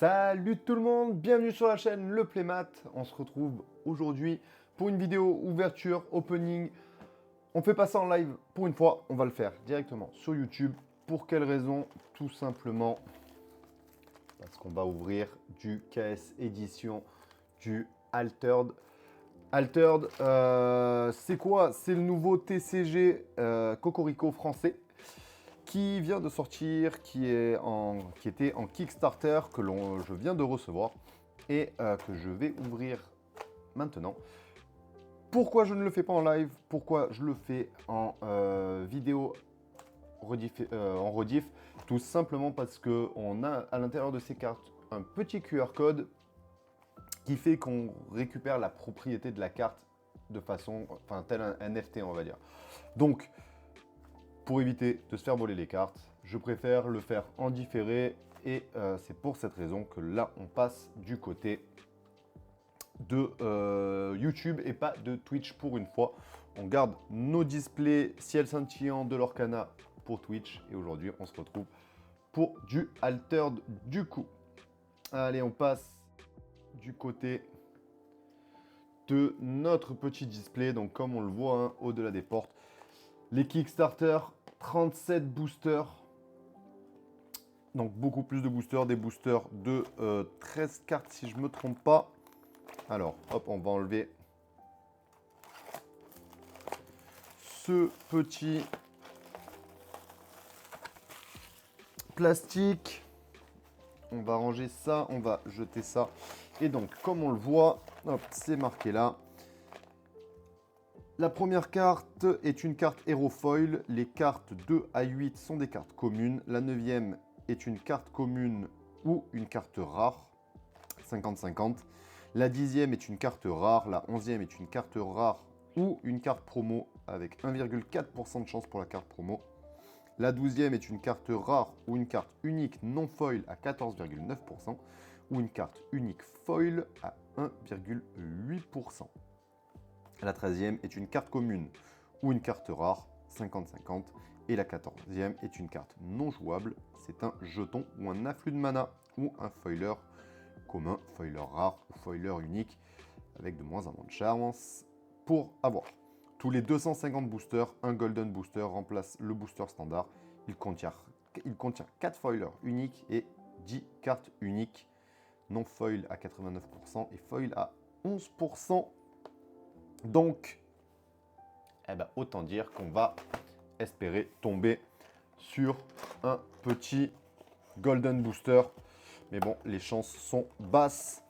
Salut tout le monde, bienvenue sur la chaîne Le Playmat. On se retrouve aujourd'hui pour une vidéo ouverture, opening. On fait pas ça en live pour une fois, on va le faire directement sur YouTube. Pour quelle raison? Tout simplement parce qu'on va ouvrir du KS Edition, du Altered. Altered, c'est quoi? C'est le nouveau TCG Cocorico français qui vient de sortir, qui était en Kickstarter, que je viens de recevoir et que je vais ouvrir maintenant. Pourquoi je ne le fais pas en live? Pourquoi je le fais en vidéo en rediff? Tout simplement parce qu'on a à l'intérieur de ces cartes un petit QR code qui fait qu'on récupère la propriété de la carte de façon, enfin tel un NFT on va dire. Donc, pour éviter de se faire voler les cartes, je préfère le faire en différé et c'est pour cette raison que là on passe du côté de YouTube et pas de Twitch pour une fois. On garde nos displays ciel scintillant de l'Orcana pour Twitch et aujourd'hui on se retrouve pour du Altered du coup. Allez, on passe du côté de notre petit display. Donc comme on le voit hein, au-delà des portes, les Kickstarter, 37 boosters. Donc beaucoup plus de boosters, des boosters de 13 cartes si je ne me trompe pas. Alors, hop, on va enlever ce petit plastique. On va ranger ça, on va jeter ça. Et donc, comme on le voit, hop, c'est marqué là. La première carte est une carte Aerofoil. Les cartes 2 à 8 sont des cartes communes. La 9e est une carte commune ou une carte rare, 50-50. La 10e est une carte rare. La 11e est une carte rare ou une carte promo avec 1,4% de chance pour la carte promo. La 12e est une carte rare ou une carte unique non foil à 14,9% ou une carte unique foil à 1,8%. La 13e est une carte commune ou une carte rare, 50-50. Et la 14e est une carte non jouable, c'est un jeton ou un afflux de mana ou un foiler commun, foiler rare ou foiler unique avec de moins en moins de chance pour avoir. Tous les 250 boosters, un golden booster remplace le booster standard. Il contient 4 foilers uniques et 10 cartes uniques, non foil à 89% et foil à 11%. Donc, eh ben, autant dire qu'on va espérer tomber sur un petit golden booster. Mais bon, les chances sont basses.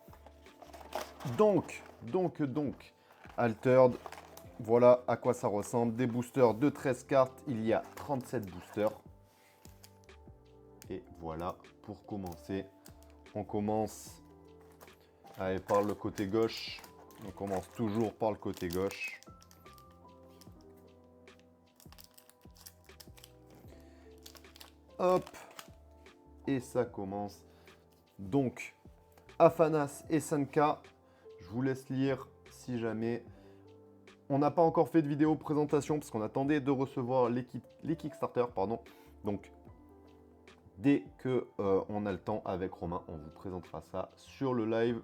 Donc, Altered, voilà à quoi ça ressemble. Des boosters de 13 cartes, il y a 37 boosters. Et voilà, pour commencer, on commence par le côté gauche. On commence toujours par le côté gauche. Hop. Et ça commence. Donc, Afanas et Sanka. Je vous laisse lire si jamais. On n'a pas encore fait de vidéo présentation parce qu'on attendait de recevoir les Kickstarter, pardon. Donc, dès que on a le temps avec Romain, on vous présentera ça sur le live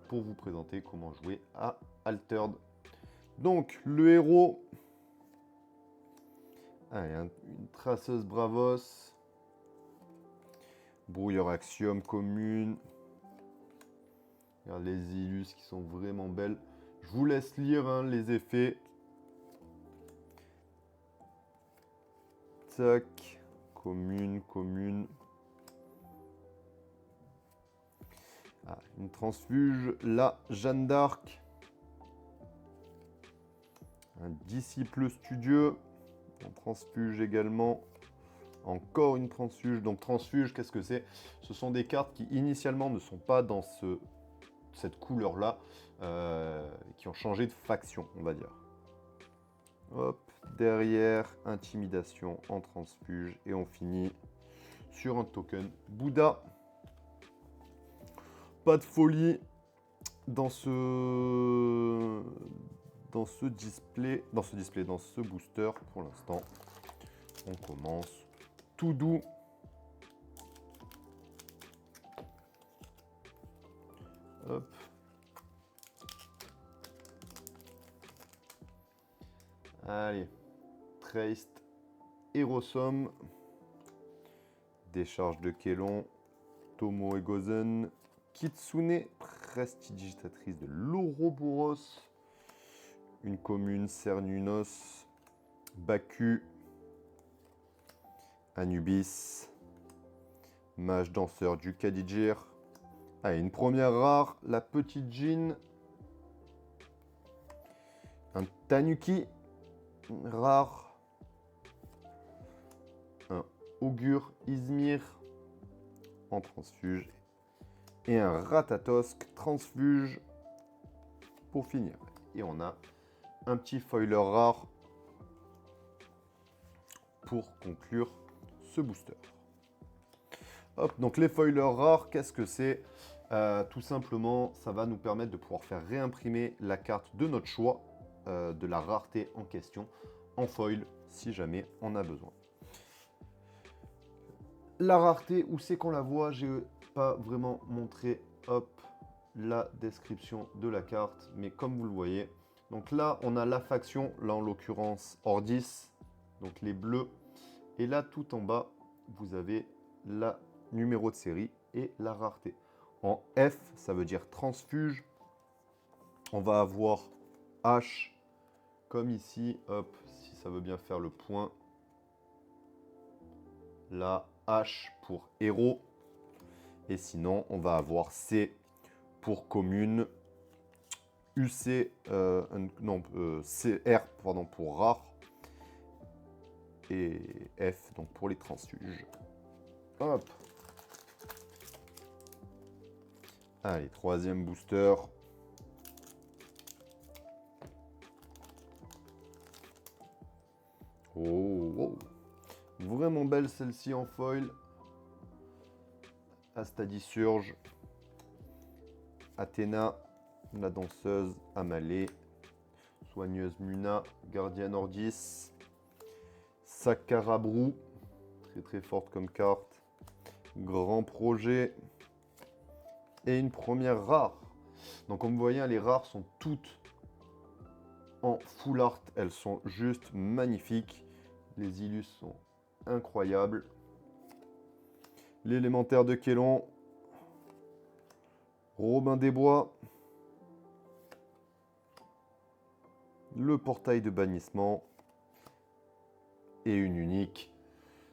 pour vous présenter comment jouer à Altered. Donc, le héros, une traceuse Bravos, brouilleur Axiom commune. Regarde les illus qui sont vraiment belles. Je vous laisse lire hein, les effets. Tac, commune. Ah, une transfuge, la Jeanne d'Arc. Un disciple studieux. On transfuge également. Encore une transfuge. Donc transfuge, qu'est-ce que c'est? Ce sont des cartes qui initialement ne sont pas dans cette couleur-là, qui ont changé de faction, on va dire. Hop, derrière, intimidation en transfuge, et on finit sur un token Bouddha. Pas de folie dans ce booster pour l'instant. On commence tout doux. Hop. Allez, Traced, Erosom, Décharge de Kélon, Tomo Egozen, Kitsune, prestidigitatrice de l'Ouroboros, une commune Cernunos, Baku, Anubis, Mage danseur du Kadijir. Allez, une première rare, la petite Jean, un Tanuki, rare, un Augure Izmir en transfuge et un Ratatosk transfuge pour finir. Et on a un petit foiler rare pour conclure ce booster. Hop, donc les foilers rares, qu'est-ce que c'est? Tout simplement, ça va nous permettre de pouvoir faire réimprimer la carte de notre choix, de la rareté en question, en foil, si jamais on a besoin. La rareté, où c'est qu'on la voit? J'ai pas vraiment montré, hop, la description de la carte, mais comme vous le voyez, donc là, on a la faction, là en l'occurrence Ordis, donc les bleus, et là tout en bas, vous avez la numéro de série et la rareté. En F, ça veut dire transfuge. On va avoir H, comme ici, hop, si ça veut bien faire le point. Là, H pour héros. Et sinon, on va avoir C pour commune. UC, CR pardon, pour rare. Et F donc pour les transfuges. Hop. Allez, troisième booster. Oh. Vraiment belle celle-ci en foil. Astadi Surge. Athéna, la danseuse Amalé. Soigneuse Muna, Gardienne Ordis. Sakarabrou, très forte comme carte. Grand projet. Et une première rare. Donc comme vous voyez, les rares sont toutes en full art. Elles sont juste magnifiques. Les illus sont incroyables. L'élémentaire de Kélon. Robin des Bois. Le portail de bannissement. Et une unique.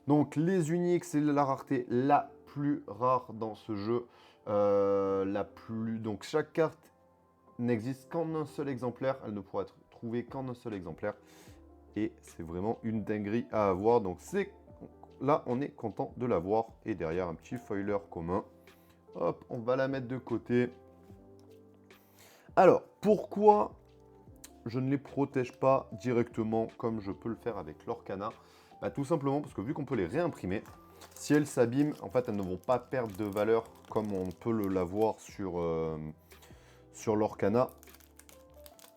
Donc les uniques, c'est la rareté la plus rare dans ce jeu. Donc chaque carte n'existe qu'en un seul exemplaire. Elle ne pourra être trouvée qu'en un seul exemplaire. Et c'est vraiment une dinguerie à avoir. Donc là, on est content de l'avoir. Et derrière, un petit foiler commun. Hop, on va la mettre de côté. Alors, pourquoi je ne les protège pas directement comme je peux le faire avec l'Orcana? Tout simplement parce que vu qu'on peut les réimprimer, si elles s'abîment, en fait, elles ne vont pas perdre de valeur comme on peut l'avoir sur l'Orcana.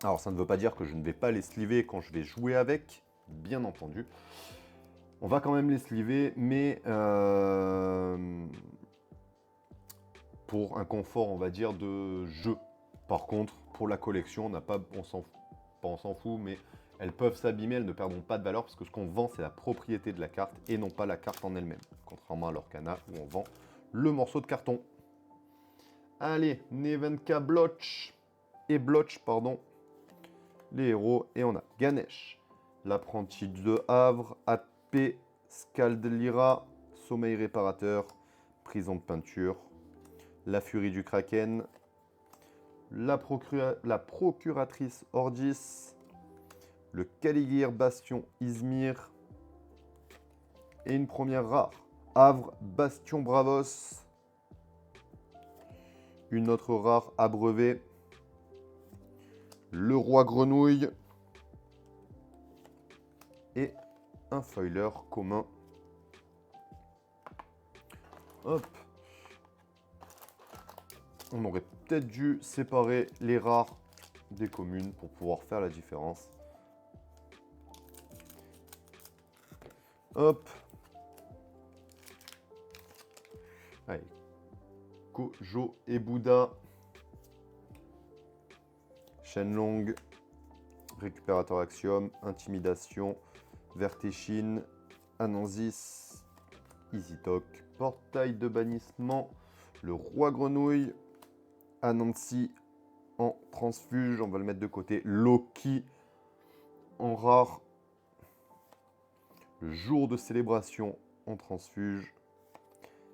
Alors, ça ne veut pas dire que je ne vais pas les sliver quand je vais jouer avec, bien entendu. On va quand même les sliver, mais pour un confort, on va dire, de jeu. Par contre, pour la collection, on s'en fout, mais elles peuvent s'abîmer, elles ne perdront pas de valeur parce que ce qu'on vend, c'est la propriété de la carte et non pas la carte en elle-même. Contrairement à l'Orcana où on vend le morceau de carton. Allez, Nevenka Blotch et Blotch, pardon, les héros. Et on a Ganesh, l'apprenti de Havre, AP, Skaldlira, Sommeil réparateur, Prison de peinture, la furie du Kraken, la procuratrice Ordis, le Caligir Bastion Izmir et une première rare, Havre Bastion Bravos, Une autre rare abreuvé. Le roi grenouille. Et un foiler commun. Hop. On aurait peut-être dû séparer les rares des communes pour pouvoir faire la différence. Hop. Allez. Kojo et Bouddha. Shenlong. Récupérateur Axiom. Intimidation. Vertéchine. Anansis. Easytalk. Portail de bannissement. Le roi grenouille. Anansi en transfuge. On va le mettre de côté. Loki en rare. Le jour de célébration en transfuge.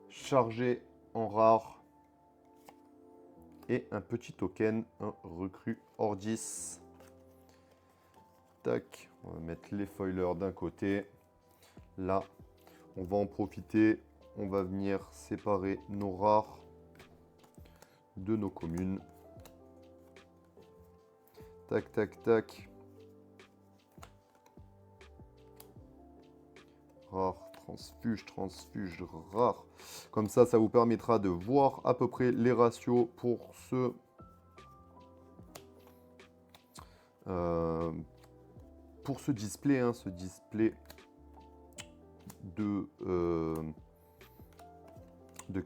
Chargé en rare. Et un petit token, un recrue Ordis. Tac, on va mettre les foilers d'un côté. Là, on va en profiter. On va venir séparer nos rares de nos communes. Tac, tac, tac. Rare, transfuge, transfuge, rare. Comme ça vous permettra de voir à peu près les ratios pour ce display, hein, ce display de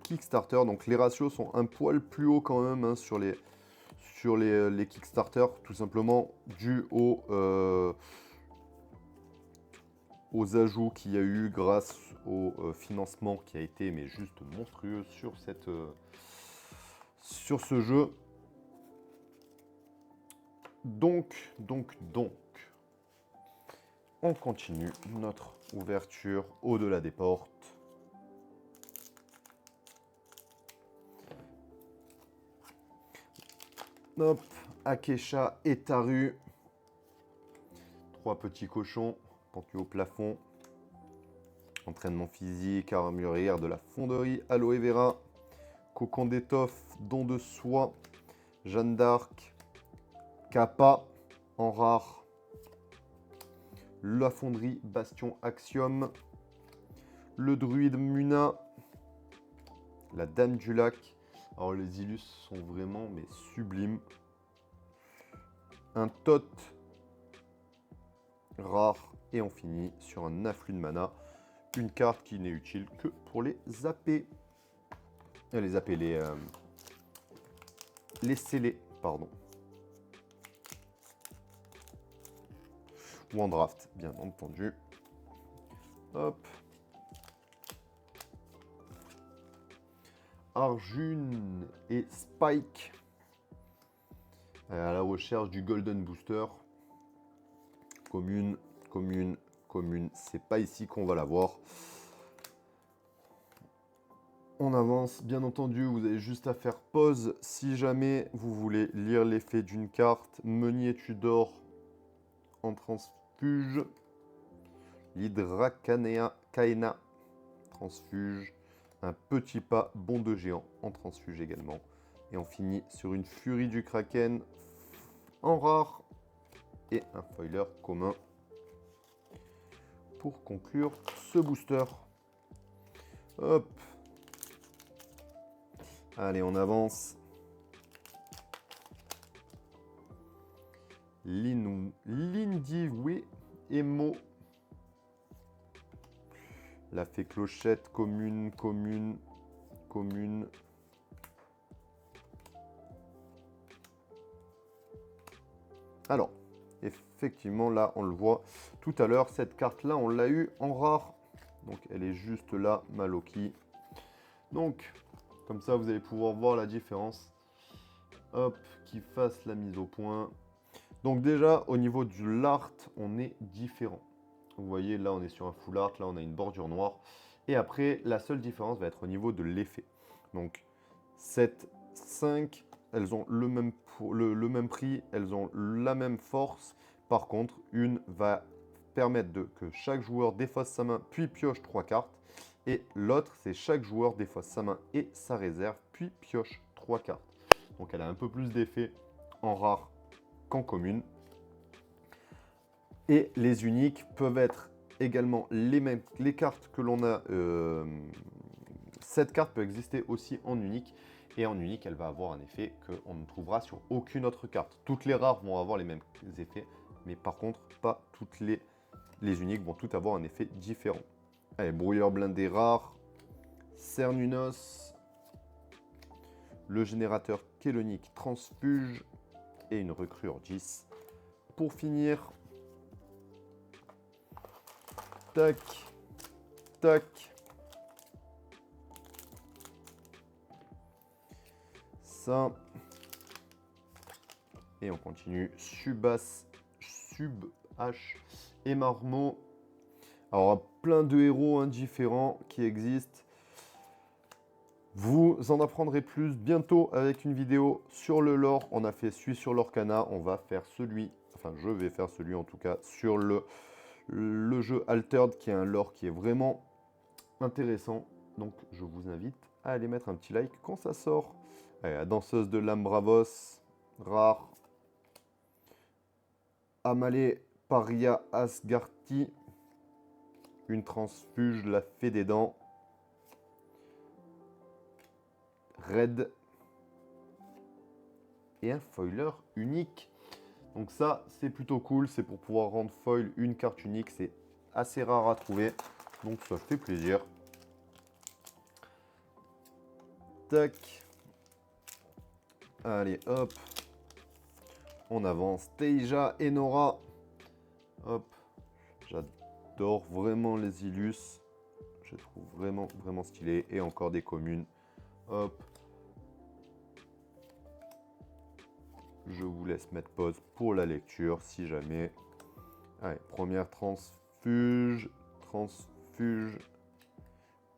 Kickstarter. Donc les ratios sont un poil plus hauts quand même, hein, sur les Kickstarter, tout simplement dû aux ajouts qu'il y a eu grâce au financement qui a été mais juste monstrueux sur ce jeu. Donc, on continue notre ouverture au-delà des portes. Hop, Akesha et Taru. 3 petits cochons pentus au plafond. Entraînement physique, armurière de la fonderie, aloe vera. Cocon d'étoffe, don de soie. Jeanne d'Arc. Kappa en rare. La fonderie Bastion Axiom. Le druide Muna. La dame du lac. Alors les illus sont vraiment mais sublimes. Un tot rare. Et on finit sur un afflux de mana. Une carte qui n'est utile que pour les zapper. Les zapper, les sceller, pardon. Ou en draft, bien entendu. Hop. Arjun et Spike. À la recherche du Golden Booster. Commune, commune, commune. C'est pas ici qu'on va l'avoir. On avance, bien entendu, vous avez juste à faire pause si jamais vous voulez lire l'effet d'une carte. Meunier Tudor en transfuge. L'Hydra Kaena transfuge. Un petit pas bond de géant en transfuge également. Et on finit sur une Furie du Kraken en rare et un foiler commun pour conclure ce booster. Hop. Allez, on avance. Lindiwe Emo. La fée clochette, commune, commune, commune. Alors, effectivement, là, on le voit tout à l'heure. Cette carte-là, on l'a eu en rare. Donc, elle est juste là, Maloki. Donc, comme ça, vous allez pouvoir voir la différence. Hop, qui fasse la mise au point. Donc déjà, au niveau du l'art, on est différent. Vous voyez, là, on est sur un full art. Là, on a une bordure noire. Et après, la seule différence va être au niveau de l'effet. Donc, 7, 5, elles ont le même prix. Elles ont la même force. Par contre, une va permettre que chaque joueur défausse sa main, puis pioche 3 cartes. Et l'autre, c'est chaque joueur défausse sa main et sa réserve, puis pioche 3 cartes. Donc elle a un peu plus d'effet en rare qu'en commune. Et les uniques peuvent être également les mêmes. Les cartes que l'on a, cette carte peut exister aussi en unique. Et en unique, elle va avoir un effet qu'on ne trouvera sur aucune autre carte. Toutes les rares vont avoir les mêmes effets, mais par contre, pas toutes les uniques vont toutes avoir un effet différent. Allez, brouilleur blindé rare, Cernunos, le générateur Kélonique transfuge et une recrue Orgis. Pour finir, tac, tac. Ça. Et on continue. Subas, Sub-H et Marmot. Alors, plein de héros différents qui existent. Vous en apprendrez plus bientôt avec une vidéo sur le lore. On a fait celui sur l'Orcana. On va faire celui, enfin je vais faire celui en tout cas, sur le jeu Altered, qui est un lore qui est vraiment intéressant. Donc je vous invite à aller mettre un petit like quand ça sort. Allez, la danseuse de l'âme Bravos, rare. Amalé Paria Asgarti, une transfuge, la fée des dents. Red et un foiler unique. Donc ça, c'est plutôt cool. C'est pour pouvoir rendre foil une carte unique. C'est assez rare à trouver. Donc ça fait plaisir. Tac. Allez, hop. On avance. Teija et Nora. Hop. J'adore vraiment les illus. Je les trouve vraiment, vraiment stylés. Et encore des communes. Hop. Je vous laisse mettre pause pour la lecture si jamais. Allez, première transfuge. Transfuge.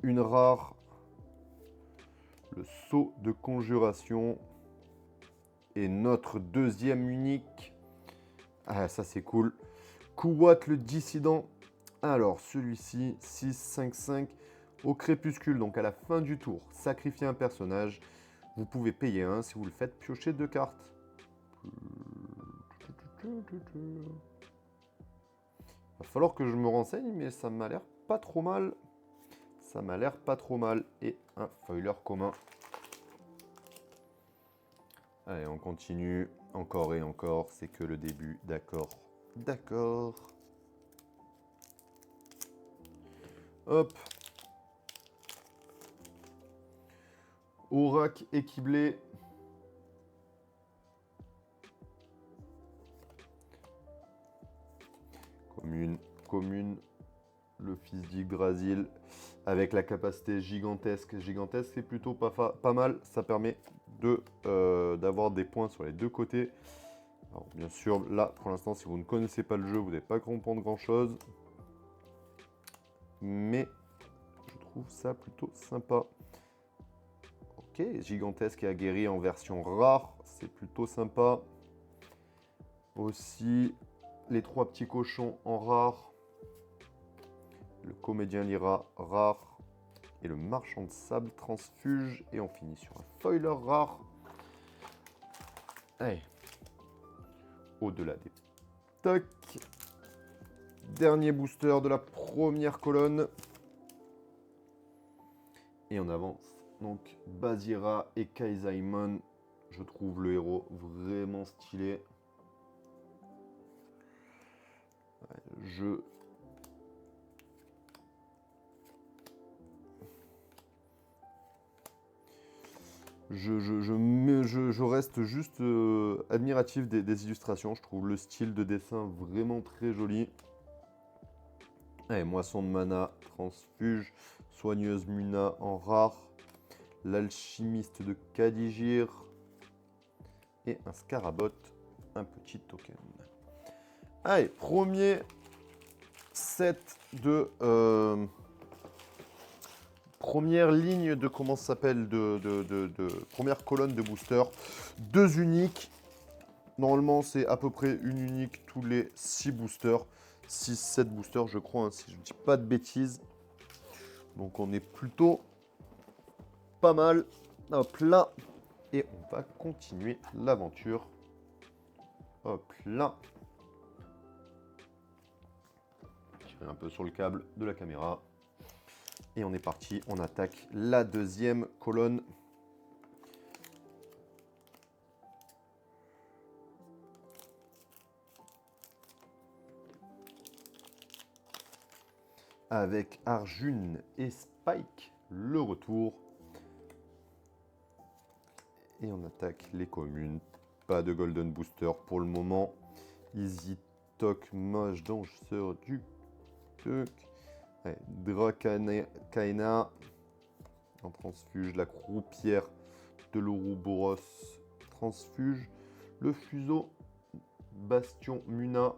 Une rare. Le sceau de conjuration. Et notre deuxième unique. Ah, ça c'est cool. Kuwat le dissident. Alors, celui-ci, 6, 5, 5. Au crépuscule, donc à la fin du tour, sacrifiez un personnage. Vous pouvez payer un. Si vous le faites, piocher 2 cartes. Va falloir que je me renseigne, mais ça m'a l'air pas trop mal. Ça m'a l'air pas trop mal. Et un foiler commun. Allez, on continue. Encore et encore. C'est que le début. D'accord. D'accord. Hop. Aurak équiblé. Commune, le fils d'Yggdrasil, avec la capacité gigantesque. Gigantesque, c'est plutôt pas mal. Ça permet d'avoir des points sur les deux côtés. Alors, bien sûr, là, pour l'instant, si vous ne connaissez pas le jeu, vous n'allez pas comprendre grand-chose. Mais je trouve ça plutôt sympa. Ok, gigantesque et aguerri en version rare. C'est plutôt sympa. Aussi, les 3 petits cochons en rare. Le comédien Lyra rare et le marchand de sable transfuge. Et on finit sur un foiler rare. Allez. Au-delà des tocs. Dernier booster de la première colonne. Et on avance. Donc Basira et Kaizaimon. Je trouve le héros vraiment stylé. Je reste juste admiratif des illustrations. Je trouve le style de dessin vraiment très joli. Allez, moisson de mana, transfuge, soigneuse Muna en rare, l'alchimiste de Kadigir et un Scarabot, un petit token. Allez, premier set de... première ligne de comment ça s'appelle de première colonne de booster. 2 uniques. Normalement, c'est à peu près une unique tous les 6 boosters. 6-7 boosters, je crois, hein, si je ne dis pas de bêtises. Donc, on est plutôt pas mal. Hop là. Et on va continuer l'aventure. Hop là. Tirer un peu sur le câble de la caméra. Et on est parti, on attaque la deuxième colonne. Avec Arjun et Spike, le retour. Et on attaque les communes. Pas de Golden Booster pour le moment. Easy Talk, mage danseur du truc. Drakaena en transfuge. La croupière de l'Ouroboros transfuge. Le fuseau Bastion Muna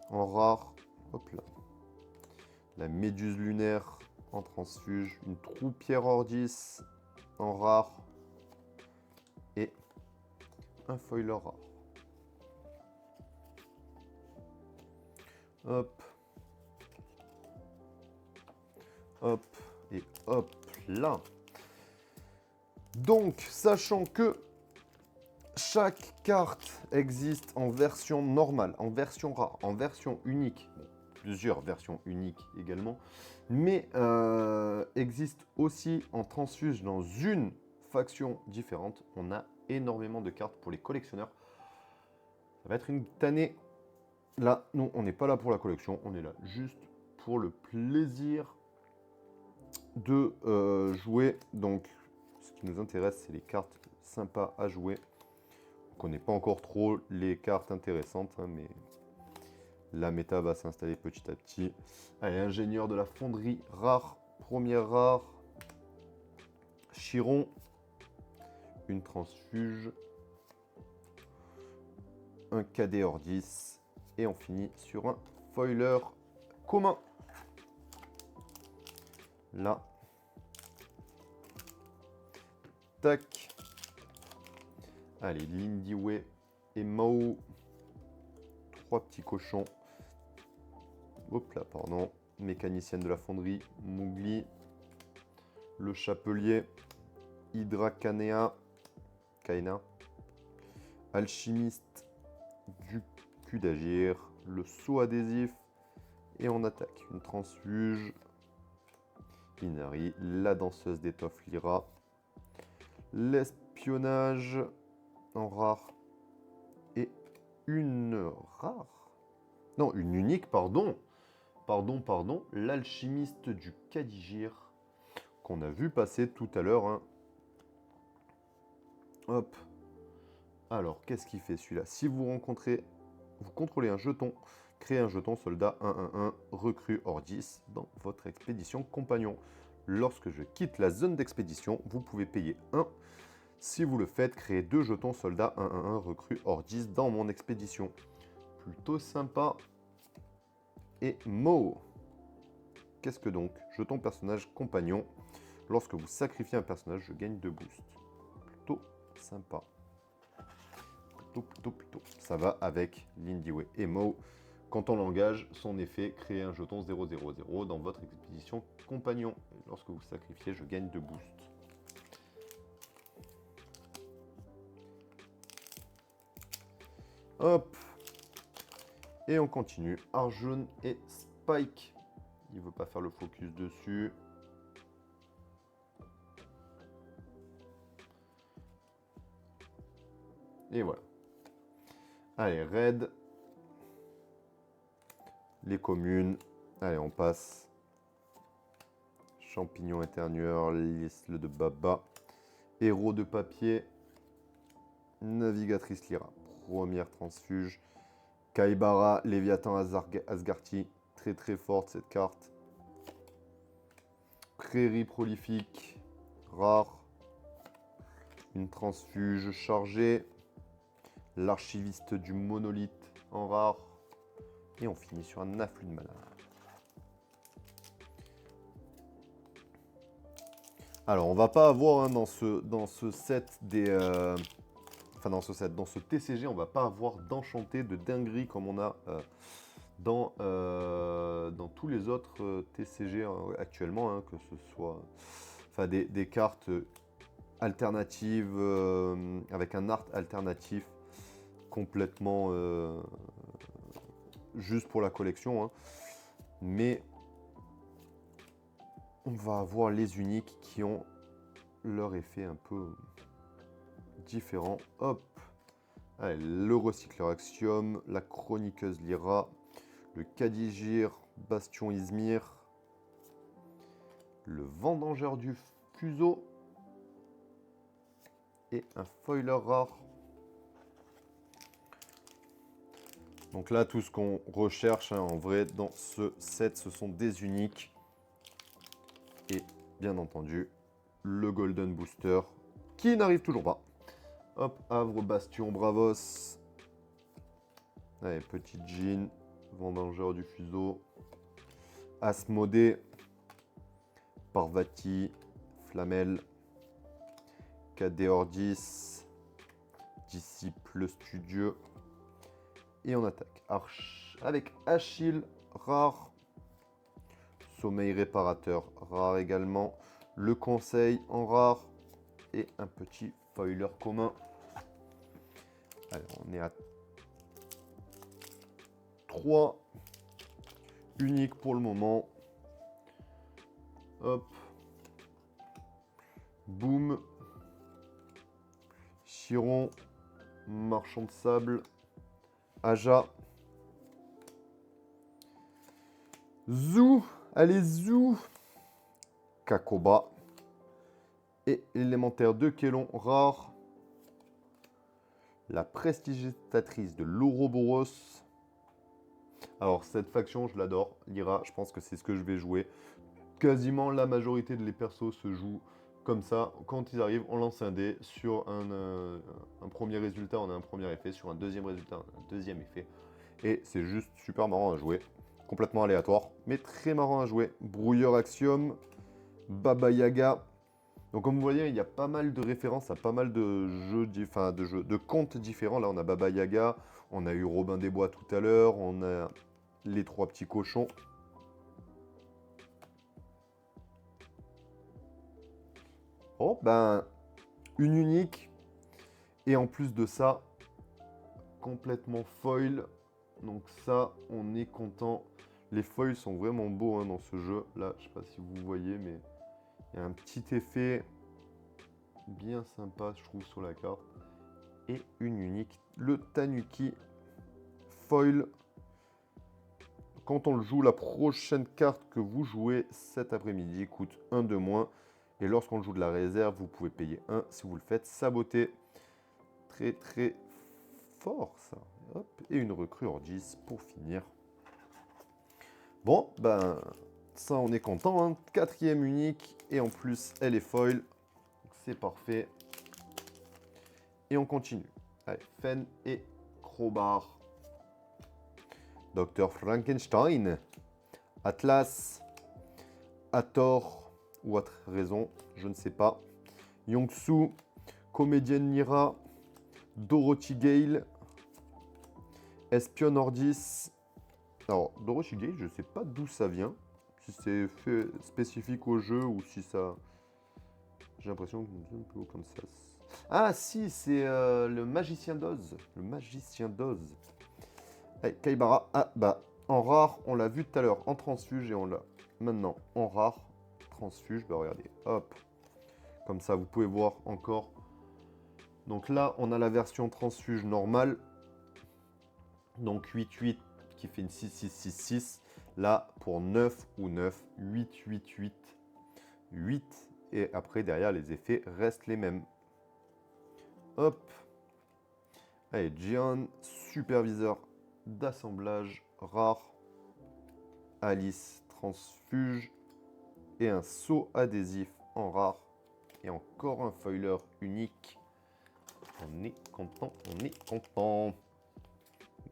en rare. Hop là. La méduse lunaire en transfuge. Une troupière Ordis en rare. Et un foiler rare. Hop. Hop. Et hop là. Donc, sachant que chaque carte existe en version normale, en version rare, en version unique, bon, plusieurs versions uniques également, mais existe aussi en transfuge dans une faction différente. On a énormément de cartes pour les collectionneurs. Ça va être une tannée. Là, nous, on n'est pas là pour la collection, on est là juste pour le plaisir de jouer. Donc, ce qui nous intéresse, c'est les cartes sympas à jouer. On ne connaît pas encore trop les cartes intéressantes, hein, mais la méta va s'installer petit à petit. Allez, ingénieur de la fonderie rare, première rare. Chiron, une transfuge, un cadet Ordis, et on finit sur un foiler commun. Là. Tac. Allez, Lindiway et Mao. 3 petits cochons. Hop là, pardon. Mécanicienne de la fonderie, Mougli. Le chapelier, Hydra Kaina. Alchimiste du cul d'agir. Le saut adhésif. Et on attaque. Une transfuge. Inari, la danseuse d'étoffe Lyra. L'espionnage en rare. Et une rare. Non, une unique, pardon. Pardon. L'alchimiste du Kadigir. Qu'on a vu passer tout à l'heure. Hein. Hop. Alors, qu'est-ce qu'il fait celui-là? Si vous contrôlez un jeton, créez un jeton soldat 1-1-1 recrue Ordis dans votre expédition compagnon. Lorsque je quitte la zone d'expédition, vous pouvez payer 1. Si vous le faites, créez 2 jetons soldats 1-1-1 recrue Ordis dans mon expédition. Plutôt sympa. Et Mo. Qu'est-ce que donc? Jeton personnage compagnon. Lorsque vous sacrifiez un personnage, je gagne 2 boosts. Plutôt sympa. Plutôt. Ça va avec Lindiway et Mo. Quand on l'engage, son effet, créer un jeton 000 dans votre expédition compagnon. Et lorsque vous sacrifiez, je gagne 2 boosts. Hop. Et on continue. Arjun et Spike. Il veut pas faire le focus dessus. Et voilà. Allez, raid. Les communes. Allez, on passe. Champignon éternueur, l'isle de Baba. Héros de papier. Navigatrice Lyra. Première transfuge. Kaibara, Léviathan Asgarty. Très forte cette carte. Prairie prolifique. Rare. Une transfuge chargée. L'archiviste du monolithe en rare. Et on finit sur un afflux de mana. Alors, on va pas avoir hein, dans ce set des... dans ce TCG, on va pas avoir d'enchanté, de dinguerie comme on a dans tous les autres TCG actuellement, hein, que ce soit des cartes alternative, avec un art alternatif complètement juste pour la collection, hein. Mais on va avoir les uniques qui ont leur effet un peu différent. Hop, allez, le recycleur Axiom, la chroniqueuse Lyra, le Kadigir Bastion Izmir, le vendangeur du fuseau et un foiler rare. Donc là, tout ce qu'on recherche, hein, en vrai, dans ce set, ce sont des uniques. Et bien entendu, le Golden Booster, qui n'arrive toujours pas. Hop, Havre, Bastion, Bravos. Allez, petit Jean, vendangeur du fuseau. Asmodée, Parvati, Flamel, Cadeordis, Disciple Studieux. Et on attaque avec Achille, rare. Sommeil réparateur, rare également. Le conseil en rare. Et un petit foiler commun. Alors, on est à 3 uniques pour le moment. Hop. Boom. Chiron. Marchand de sable. Aja. Zou. Allez, Zou. Kakoba. Et l'élémentaire de Kélon, rare. La prestigitatrice de l'Ouroboros. Alors, cette faction, je l'adore. Lyra, je pense que c'est ce que je vais jouer. Quasiment la majorité des persos se jouent comme ça. Quand ils arrivent, on lance un dé. Sur un premier résultat, on a un premier effet. Sur un deuxième résultat, on a un deuxième effet. Et c'est juste super marrant à jouer. Complètement aléatoire, mais très marrant à jouer. Brouilleur Axiom, Baba Yaga. Donc comme vous voyez, il y a pas mal de références à pas mal de jeux, de contes différents. Là, on a Baba Yaga, on a eu Robin des Bois tout à l'heure, on a les 3 petits cochons. Oh, ben, une unique. Et en plus de ça, complètement foil. Donc ça, on est content. Les foils sont vraiment beaux, hein, dans ce jeu. Là, je sais pas si vous voyez, mais il y a un petit effet bien sympa, je trouve, sur la carte. Et une unique, le Tanuki foil. Quand on le joue, la prochaine carte que vous jouez cet après-midi coûte 1 de moins. Et lorsqu'on joue de la réserve, vous pouvez payer 1 si vous le faites saboter. Très très fort ça. Hop, et une recrue hors 10 pour finir. Bon, ben ça on est content, hein. 4e unique et en plus elle est foil. C'est parfait. Et on continue. Allez, Fen et Crowbar. Dr Frankenstein. Atlas. Hathor. Ou autre raison, je ne sais pas. Yongsu. Comédienne Lyra. Dorothy Gale. Espion Ordis. Alors, Dorothy Gale, je ne sais pas d'où ça vient. Si c'est fait spécifique au jeu ou si ça... J'ai l'impression que c'est un peu au Kansas. Ah si, c'est le magicien d'Oz. Le magicien d'Oz. Allez, Kaibara. Ah bah, en rare, on l'a vu tout à l'heure en transfuge et on l'a maintenant en rare. Transfuge, bah regardez, hop. Comme ça, vous pouvez voir encore. Donc là, on a la version transfuge normale. Donc 8-8 qui fait une 6-6-6-6. Là, pour 9 ou 9, 8-8-8. 8. Et après, derrière, les effets restent les mêmes. Hop. Allez, Gian, superviseur d'assemblage rare. Alice, transfuge. Et un saut adhésif en rare. Et encore un foiler unique. On est content, on est content.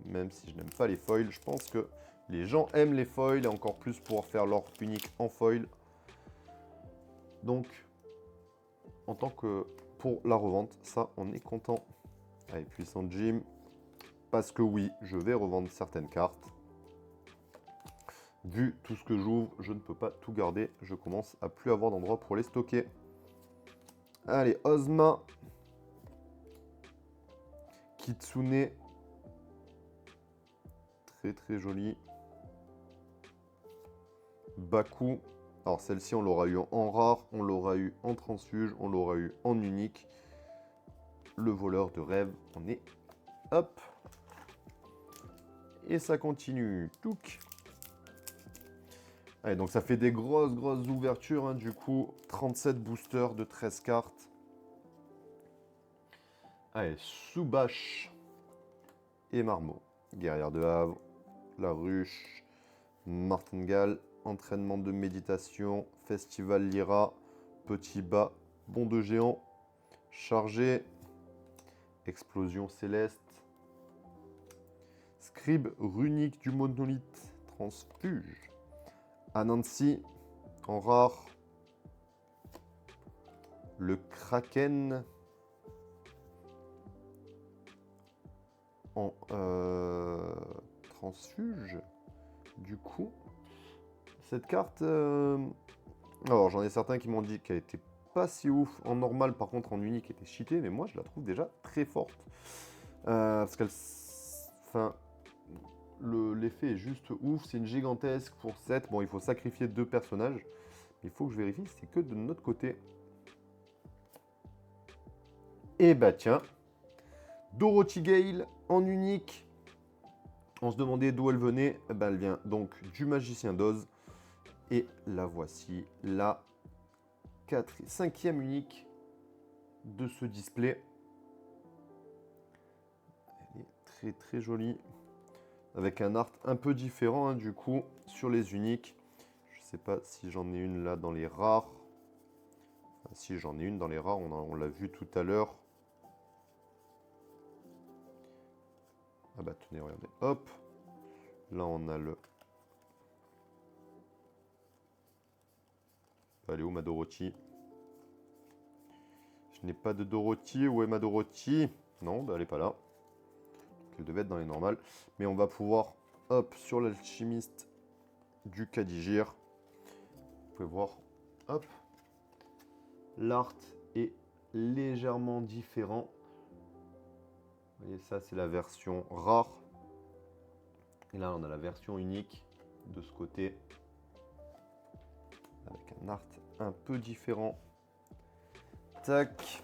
Même si je n'aime pas les foils, je pense que les gens aiment les foils et encore plus pour faire leur unique en foil. Donc, en tant que pour la revente, ça, on est content. Allez, puissant Jim. Parce que oui, je vais revendre certaines cartes. Vu tout ce que j'ouvre, je ne peux pas tout garder. Je commence à plus avoir d'endroit pour les stocker. Allez, Ozma. Kitsune. Très très joli. Baku. Alors celle-ci, on l'aura eu en rare, on l'aura eu en transfuge, on l'aura eu en unique. Le voleur de rêve, on est... Hop. Et ça continue. Touc. Allez, donc ça fait des grosses ouvertures, hein, du coup. 37 boosters de 13 cartes. Allez, Soubache et Marmot. Guerrière de Havre, La Ruche, Martingale, Entraînement de méditation, Festival Lyra, Petit Bas, Bond de géant, Chargé, Explosion céleste, Scribe runique du monolithe, Transfuge, Anansi en rare, le Kraken en transfuge. Du coup, cette carte, alors j'en ai certains qui m'ont dit qu'elle était pas si ouf en normal, par contre en unique elle était cheatée, mais moi je la trouve déjà très forte. Parce qu'elle, enfin, l'effet est juste ouf, c'est une gigantesque pour 7. Bon, il faut sacrifier 2 personnages. Il faut que je vérifie, c'est que de notre côté. Et bah tiens, Dorothy Gale en unique. On se demandait d'où elle venait. Eh ben, elle vient donc du Magicien d'Oz. Et la voici, la 5e unique de ce display. Elle est très très jolie. Avec un art un peu différent, hein, du coup, sur les uniques. Je sais pas si j'en ai une là dans les rares. Enfin, si j'en ai une dans les rares, on l'a vu tout à l'heure. Ah bah tenez, regardez, hop. Là on a le... Elle est où ma Dorothy? Je n'ai pas de Dorothy. Où est ma Dorothy? Non, bah elle n'est pas là. Donc elle devait être dans les normales. Mais on va pouvoir, hop, sur l'alchimiste du Kadigir. Vous pouvez voir, hop. L'art est légèrement différent. Vous voyez, ça c'est la version rare. Et là on a la version unique de ce côté. Avec un art un peu différent. Tac.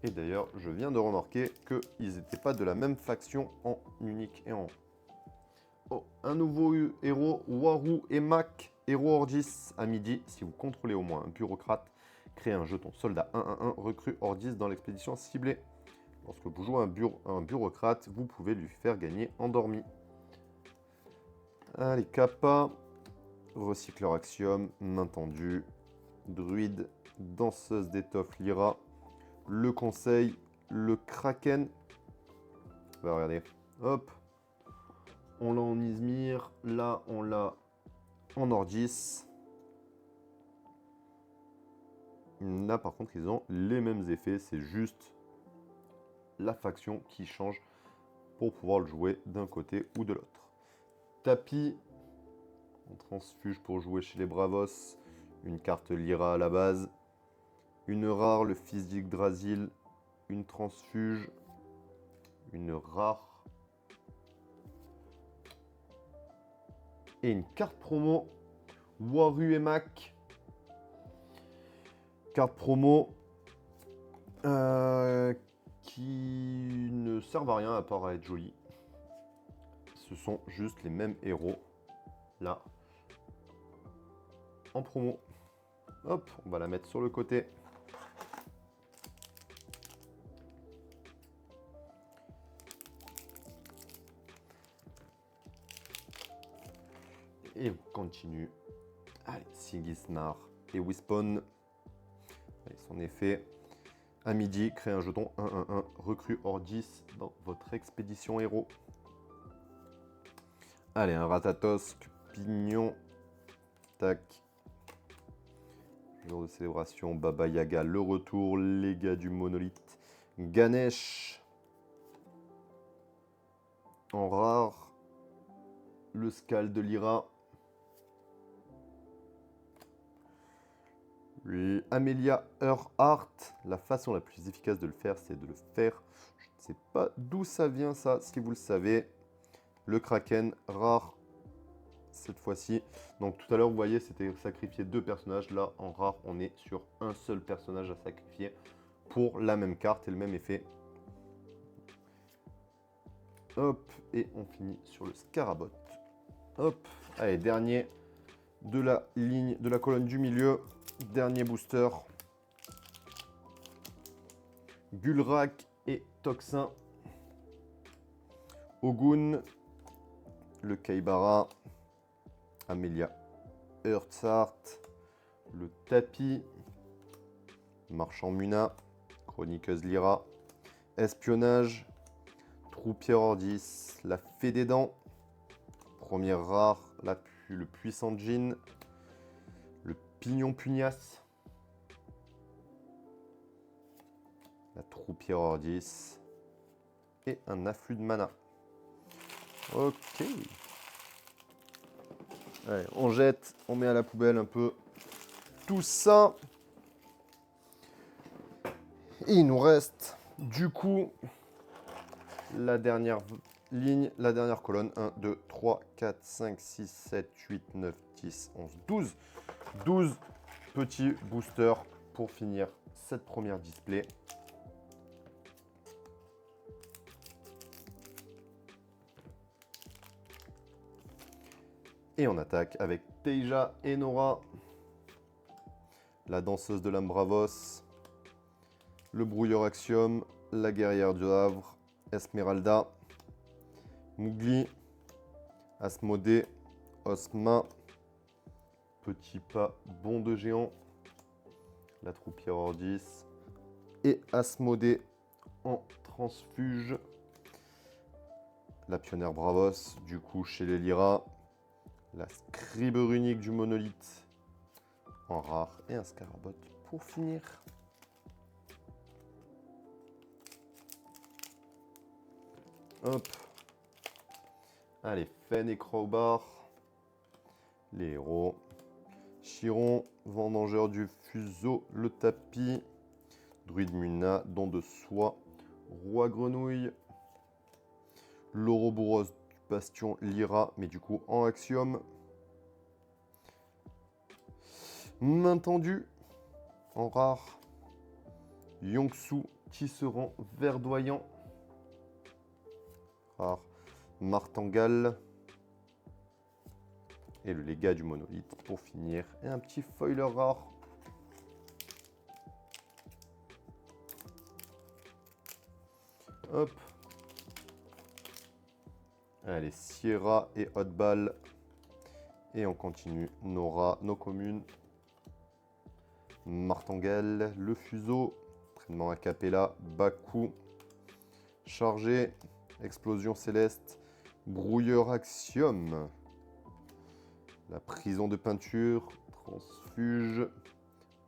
Et d'ailleurs, je viens de remarquer qu'ils n'étaient pas de la même faction en unique et en... Oh, un nouveau héros, Waru Emak, héros Ordis à midi. Si vous contrôlez au moins un bureaucrate, créez un jeton soldat 1-1-1, recrue Ordis dans l'expédition ciblée. Lorsque vous jouez un bureaucrate, vous pouvez lui faire gagner endormi. Allez, Kappa, recycleur axiome, main tendue, druide, danseuse d'étoffe Lyra, le conseil, le Kraken. Bah, regardez, hop, on l'a en Izmir, là on l'a en Ordis. Là par contre ils ont les mêmes effets, c'est juste la faction qui change pour pouvoir le jouer d'un côté ou de l'autre. Tapis, on transfuge pour jouer chez les Bravos, une carte Lyra à la base, une rare, le fils d'Yggdrasil, une transfuge, une rare et une carte promo Waru Emak. Carte promo qui ne servent à rien à part à être jolie. Ce sont juste les mêmes héros là en promo. Hop, on va la mettre sur le côté. Et on continue. Allez, Sigisnar et Wispon. Allez, son effet. À midi, créez un jeton 1-1-1, recrue Ordis dans votre expédition héros. Allez, un Ratatosk, Pignon. Tac. Jour de célébration, Baba Yaga, le retour, les gars du monolithe. Ganesh. En rare. Le Skal de Lyra. Amelia Earhart. La façon la plus efficace de le faire, c'est de le faire. Je ne sais pas d'où ça vient ça, si vous le savez. Le Kraken, rare cette fois-ci. Donc tout à l'heure, vous voyez, c'était sacrifier 2 personnages. Là, en rare, on est sur un seul personnage à sacrifier pour la même carte et le même effet. Hop, et on finit sur le Scarabot. Hop, allez, dernier de la ligne, de la colonne du milieu. Dernier booster. Gulrak et Toxin. Ogun. Le Kaibara. Amelia Earhart. Le Tapis. Marchand Muna. Chroniqueuse Lyra. Espionnage. Troupière Ordis. La Fée des Dents. Première rare. Le puissant Djinn. Le Pignon Pugnace. La Troupière Ordis. Et un afflux de mana. Ok. Allez, on jette, on met à la poubelle un peu tout ça. Et il nous reste du coup la dernière ligne, la dernière colonne. 1, 2, 3, 4, 5, 6, 7, 8, 9, 10, 11, 12. 12 petits boosters pour finir cette première display. Et on attaque avec Teija et Nora, la danseuse de l'Ambravos, le brouilleur Axiom, la guerrière du Havre, Esmeralda, Mowgli, Asmodée, Osma, Petit Pas, Bond de Géant, la Troupière Ordis et Asmodée en transfuge. La Pionnière Bravos, du coup chez les Lyra, la Scribe runique du Monolithe en rare et un Scarabot pour finir. Hop. Allez, Fen et Crowbar. Les héros. Chiron, Vendangeur du Fuseau, le Tapis. Druide Muna, Don de Soie, Roi Grenouille. L'Ouroboros du Bastion Lyra, mais du coup en Axiom. Main tendue en rare. Yongsu, Tisserand verdoyant. Rare. Martangal. Et le légat du monolithe pour finir. Et un petit foiler rare. Hop. Allez, Sierra et Hotball. Et on continue. Nora, nos communes. Martangal, le fuseau. Entraînement a cappella. Baku. Chargé. Explosion céleste. Brouilleur Axiom. La prison de peinture. Transfuge.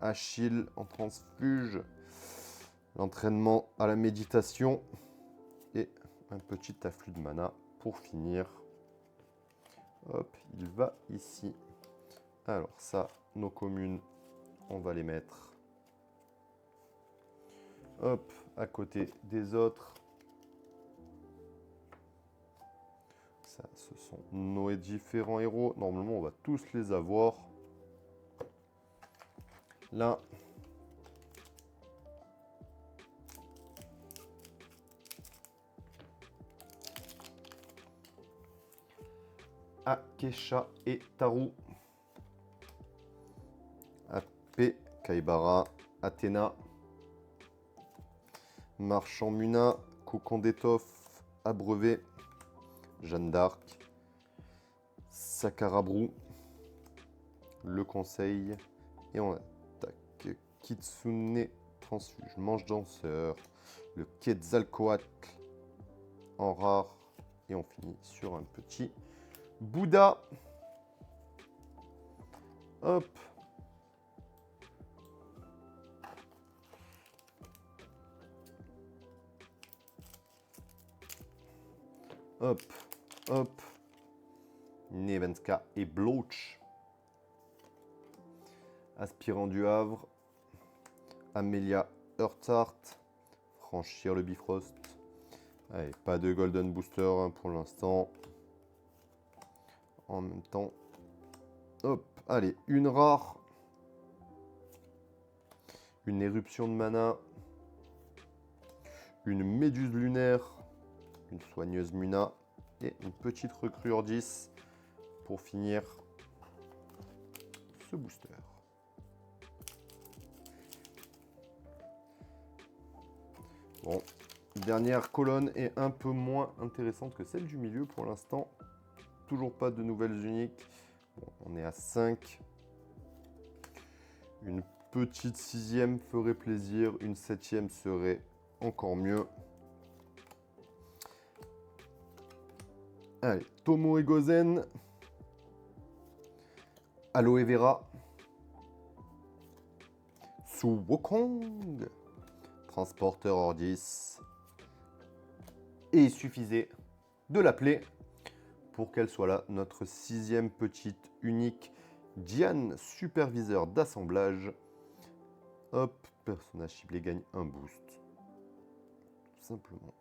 Achille en transfuge. L'entraînement à la méditation. Et un petit afflux de mana pour finir. Hop, il va ici. Alors ça, nos communes, on va les mettre. Hop, à côté des autres. Ça, ce sont nos différents héros. Normalement, on va tous les avoir. Là. Akesha et Taru. AP, Kaibara, Athéna. Marchand Muna, Cocon d'étoffe, Abreuvé. Jeanne d'Arc. Sakarabrou. Le Conseil. Et on attaque Kitsune, Transfuge, Manche Danseur. Le Quetzalcoatl en rare. Et on finit sur un petit Bouddha. Hop. Hop. Hop. Nevenska et Bloch. Aspirant du Havre. Amelia Earthart. Franchir le Bifrost. Allez, pas de Golden Booster hein, pour l'instant. En même temps. Hop, allez, une rare. Une éruption de mana. Une méduse lunaire. Une soigneuse Muna. Et une petite recrue Ordis pour finir ce booster. Bon, dernière colonne est un peu moins intéressante que celle du milieu pour l'instant. Toujours pas de nouvelles uniques. Bon, on est à 5. Une petite 6e ferait plaisir. Une 7e serait encore mieux. Allez, Tomo et Gozen. Aloe Vera. Su Wukong. Transporteur Ordis. Et il suffisait de l'appeler pour qu'elle soit là, notre 6e petite unique Diane, superviseur d'assemblage. Hop, personnage ciblé gagne un boost. Tout simplement.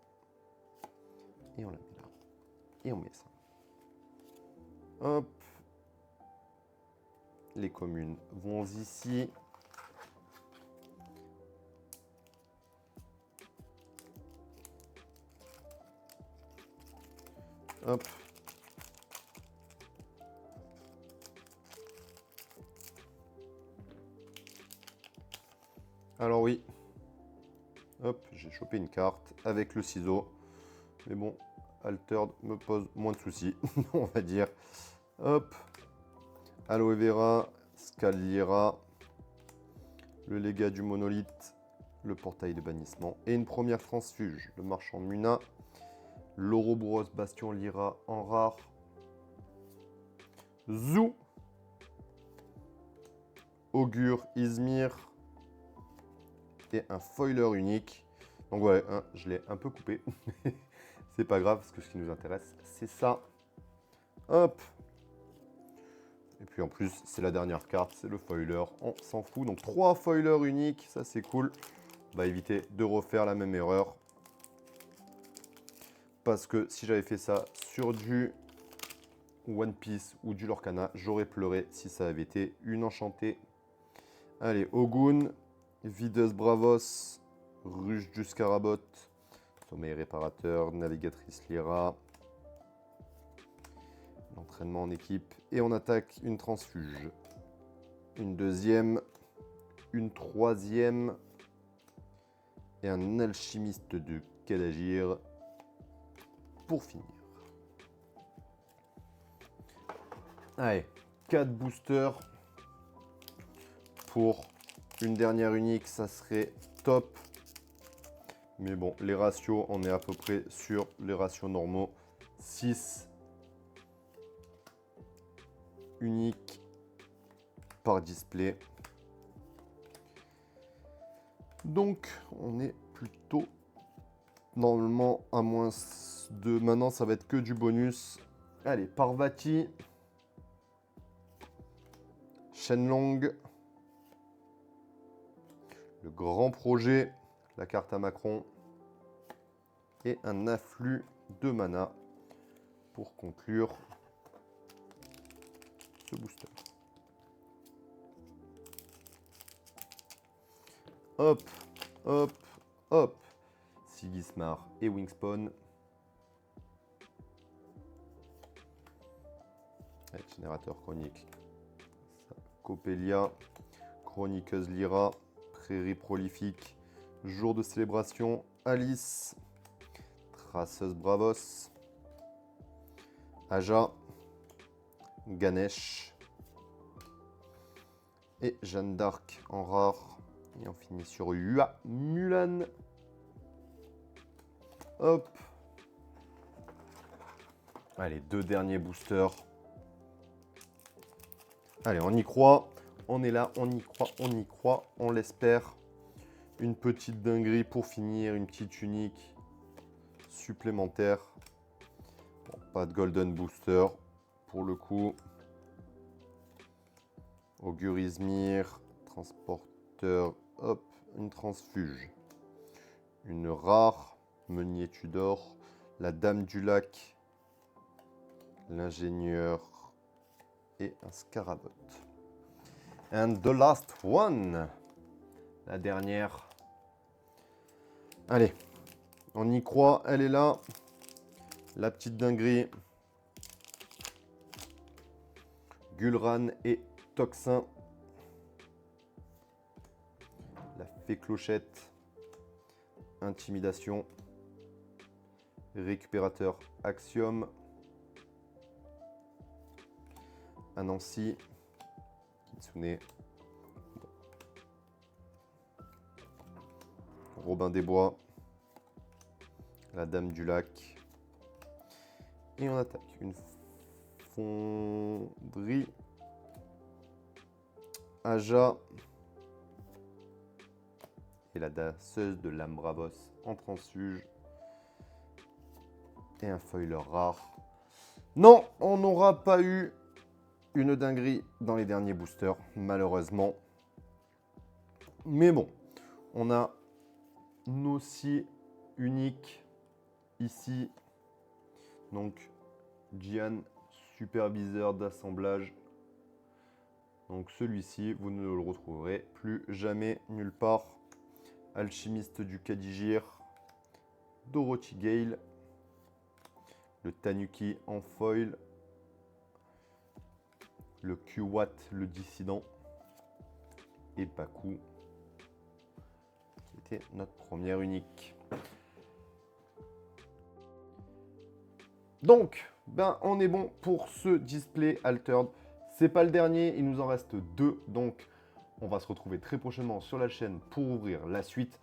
Et on la met là. Et on met ça. Hop. Les communes vont ici. Hop. Alors oui. Hop, j'ai chopé une carte avec le ciseau. Mais bon, Altered me pose moins de soucis, on va dire. Hop. Aloe Vera, Scalira, le légat du monolithe, le portail de bannissement et une première transfuge. Le marchand Muna, l'Ouroboros Bastion Lyra en rare, Zou, Augure Izmir et un foiler unique. Donc voilà, hein, je l'ai un peu coupé. C'est pas grave parce que ce qui nous intéresse, c'est ça. Hop. Et puis en plus, c'est la dernière carte, c'est le foiler, on s'en fout. Donc 3 foilers uniques, ça c'est cool. On va éviter de refaire la même erreur. Parce que si j'avais fait ça sur du One Piece ou du Lorcana, j'aurais pleuré si ça avait été une enchantée. Allez, Ogun, Videuse Bravos, Ruche du Scarabot, Sommeil Réparateur, Navigatrice Lyra. L'entraînement en équipe. Et on attaque une transfuge. Une deuxième. Une troisième. Et un alchimiste de Kadagir. Pour finir. Allez, 4 boosters. Pour une dernière unique, ça serait top. Mais bon, les ratios, on est à peu près sur les ratios normaux. 6 unique par display. Donc on est plutôt normalement à moins de... Maintenant ça va être que du bonus. Allez, Parvati, Shenlong, le grand projet, la carte à Macron et un afflux de mana pour conclure ce booster. Hop, hop, hop. Sigismar et Wingspawn. Allez, générateur chronique. Coppelia, chroniqueuse Lyra, prairie prolifique, jour de célébration, Alice, traceuse Bravos, Aja, Ganesh et Jeanne d'Arc en rare. Et on finit sur Yua Mulan. Hop. Allez, 2 derniers boosters. Allez, on y croit. On est là, on y croit, on y croit. On l'espère. Une petite dinguerie pour finir. Une petite unique supplémentaire. Bon, pas de golden booster pour le coup. Augure Izmir. transporteur, hop, une transfuge. Une rare, Meunier Tudor, la Dame du Lac, l'ingénieur et un Scarabot. And the last one, la dernière. Allez, on y croit, elle est là. La petite dinguerie. Gul'ran et Toxin. La fée clochette. Intimidation. Récupérateur Axiom. Anansi. Kitsune. Robin des Bois. La Dame du Lac. Et on attaque une fonderie. Aja. Et la dasseuse de l'Ambrabos en transfuge. Et un foiler rare. Non, on n'aura pas eu une dinguerie dans les derniers boosters, malheureusement. Mais bon, on a nos 6 uniques ici. Donc, Gian, superviseur d'assemblage. Donc celui-ci, vous ne le retrouverez plus jamais nulle part. Alchimiste du Kadigir, Dorothy Gale, le Tanuki en foil, le Kuwat, le dissident, et Baku, qui était notre première unique. Donc, on est bon pour ce display altered. C'est pas le dernier, il nous en reste 2, donc on va se retrouver très prochainement sur la chaîne pour ouvrir la suite.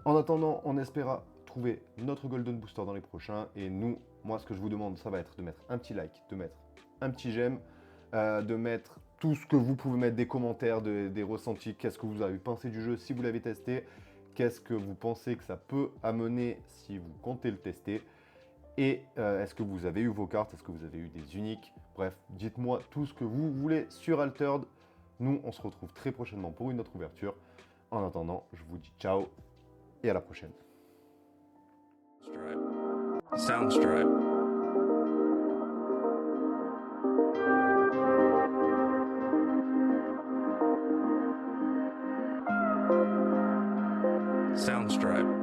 En attendant, on espéra trouver notre Golden Booster dans les prochains. Et nous, moi, ce que je vous demande, ça va être de mettre un petit like, de mettre un petit j'aime, de mettre tout ce que vous pouvez mettre, des commentaires, des ressentis, qu'est-ce que vous avez pensé du jeu si vous l'avez testé, qu'est-ce que vous pensez que ça peut amener si vous comptez le tester. Et est-ce que vous avez eu vos cartes, est-ce que vous avez eu des uniques? Bref, dites-moi tout ce que vous voulez sur Altered. Nous, on se retrouve très prochainement pour une autre ouverture. En attendant, je vous dis ciao et à la prochaine. Soundstripe. Soundstripe.